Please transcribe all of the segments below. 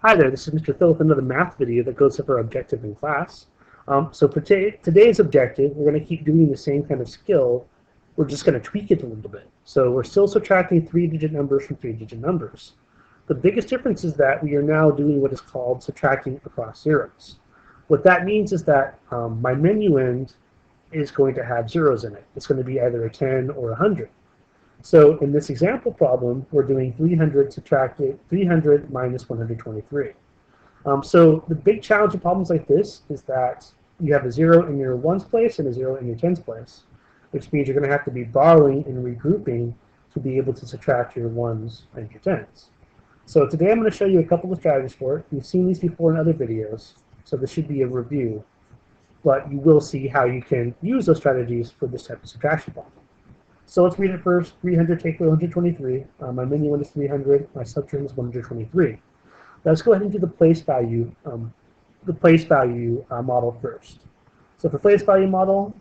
Hi there, this is Mr. Thill with another math video that goes over our objective in class. So for today's objective, we're going to keep doing the same kind of skill. We're just going to tweak it a little bit. So we're still subtracting three-digit numbers from three-digit numbers. The biggest difference is that we are now doing what is called subtracting across zeros. What that means is that my menu end is going to have zeros in it. It's going to be either a 10 or a 100. So in this example problem, we're doing 300 minus 123. So the big challenge in problems like this is that you have a 0 in your ones place and a 0 in your tens place, which means you're going to have to be borrowing and regrouping to be able to subtract your ones and your tens. So today I'm going to show you a couple of strategies for it. You've seen these before in other videos, so this should be a review, but you will see how you can use those strategies for this type of subtraction problem. So let's read it first. 300 take away 123. My menu one is 300. My subtraction is 123. Let's go ahead and do the place value model first. So for place value model,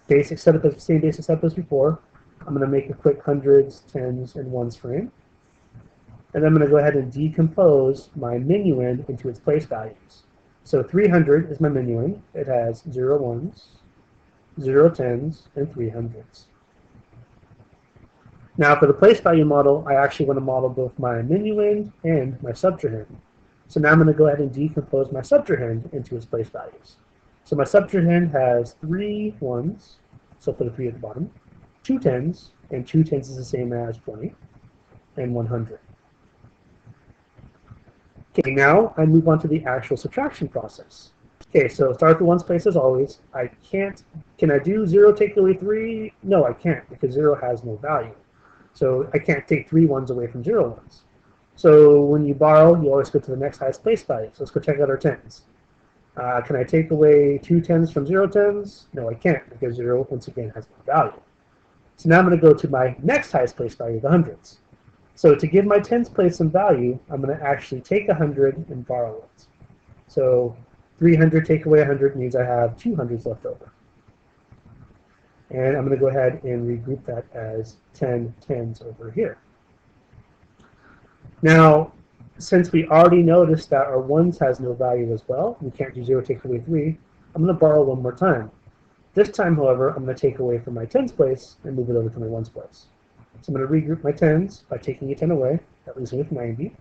basic setup as same basic setup as before. I'm going to make a quick hundreds, tens, and ones frame, and I'm going to go ahead and decompose my menu end into its place values. So 300 is my menu end. It has 0 ones, 0 tens, and 3 hundreds. Now for the place value model, I actually want to model both my minuend and my subtrahend. So now I'm going to go ahead and decompose my subtrahend into its place values. So my subtrahend has 3 ones, so put a 3 at the bottom, 2 tens, and 2 tens is the same as 20, and 100. Okay, now I move on to the actual subtraction process. Okay, so start at the ones place as always. Can I do 0 take away 3? No, I can't, because 0 has no value. So I can't take 3 ones away from 0 ones. So when you borrow, you always go to the next highest place value. So let's go check out our tens. Can I take away 2 tens from 0 tens? No, I can't, because 0 once again has no value. So now I'm going to go to my next highest place value, the hundreds. So to give my tens place some value, I'm going to actually take 100 and borrow it. So 300 take away 100 means I have 200s left over. And I'm going to go ahead and regroup that as 10 tens over here. Now, since we already noticed that our ones has no value as well, we can't do 0 take away 3, I'm going to borrow one more time. This time, however, I'm going to take away from my tens place and move it over to my ones place. So I'm going to regroup my tens by taking a 10 away. That leaves me with 90.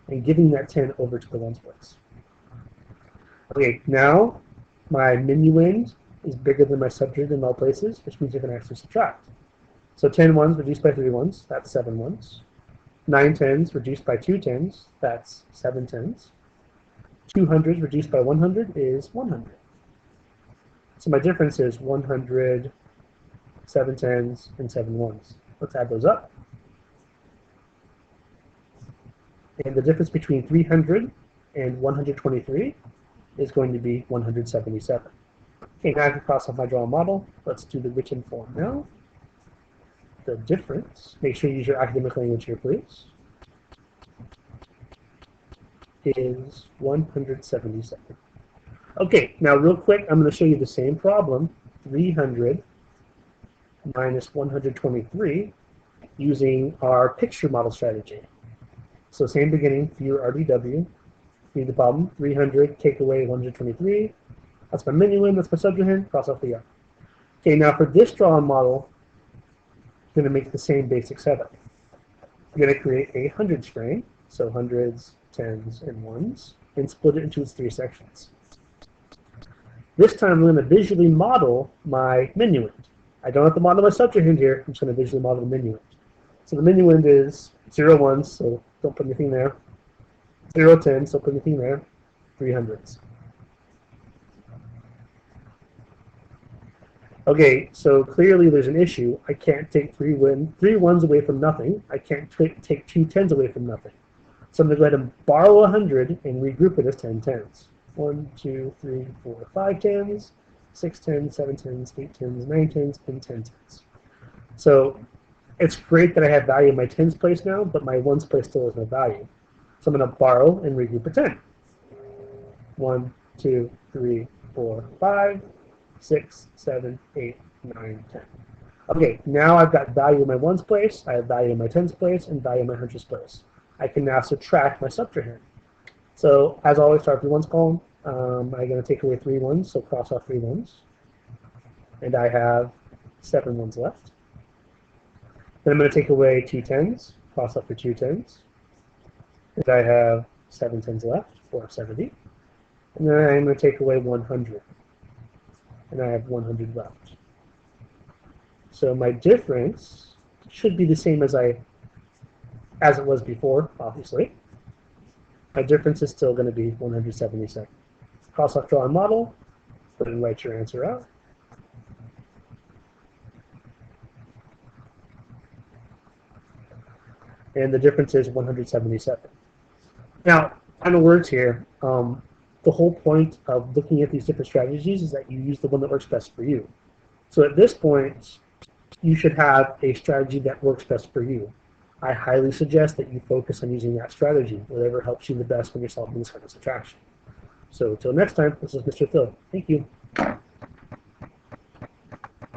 And giving that 10 over to the ones place. Okay, now my minuend is bigger than my subtrahend in all places, which means I can actually subtract. So 10 ones reduced by 3 ones, that's 7 ones. 9 tens reduced by 2 tens, that's 7 tens. 200s reduced by 100 is 100. So my difference is 100, 7 tens, and 7 ones. Let's add those up. And the difference between 300 and 123 is going to be 177. Okay, now I can cross off my draw model. Let's do the written form now. The difference, make sure you use your academic language here, please, is 177. Okay, now real quick, I'm going to show you the same problem, 300 minus 123, using our picture model strategy. So same beginning, view RDW, read the problem, 300 take away 123. That's my minuend, that's my subtrahend, cross off the R. Okay, now for this drawing model, I'm going to make the same basic setup. I'm going to create a hundreds frame, so hundreds, tens, and ones, and split it into its 3 sections. This time I'm going to visually model my minuend. I don't have to model my subtrahend here, I'm just going to visually model the minuend. So the minuend is 0 ones, so don't put anything there. 0 tens, don't put anything there. 3 hundreds. Okay, so clearly there's an issue. I can't take 3 ones away from nothing. I can't take 2 tens away from nothing. So I'm going to go ahead and borrow 100 and regroup it as 10 tens. 1, 2, 3, 4, 5 tens, 6 tens, 7 tens, 8 tens, 9 tens, and 10 tens. So it's great that I have value in my tens place now, but my ones place still has no value. So I'm going to borrow and regroup a 10. 1, 2, 3, 4, 5. 6, 7, 8, 9, 10. Okay, now I've got value in my ones place, I have value in my tens place, and value in my hundreds place. I can now subtract my subtrahend. So as always, start with 1's column. I'm going to take away 3 1s, so cross off 3 1s. And I have 7 1s left. Then I'm going to take away 2 10s, cross off for 2 10s. And I have 7 10s left, 470. And then I'm going to take away 100. And I have 100 left. So my difference should be the same as it was before, obviously. My difference is still going to be 177. Cross off draw and model, go ahead and write your answer out. And the difference is 177. Now, final words here. The whole point of looking at these different strategies is that you use the one that works best for you. So at this point, you should have a strategy that works best for you. I highly suggest that you focus on using that strategy, whatever helps you the best when you're solving this kind of subtraction. So until next time, this is Mr. Thill. Thank you.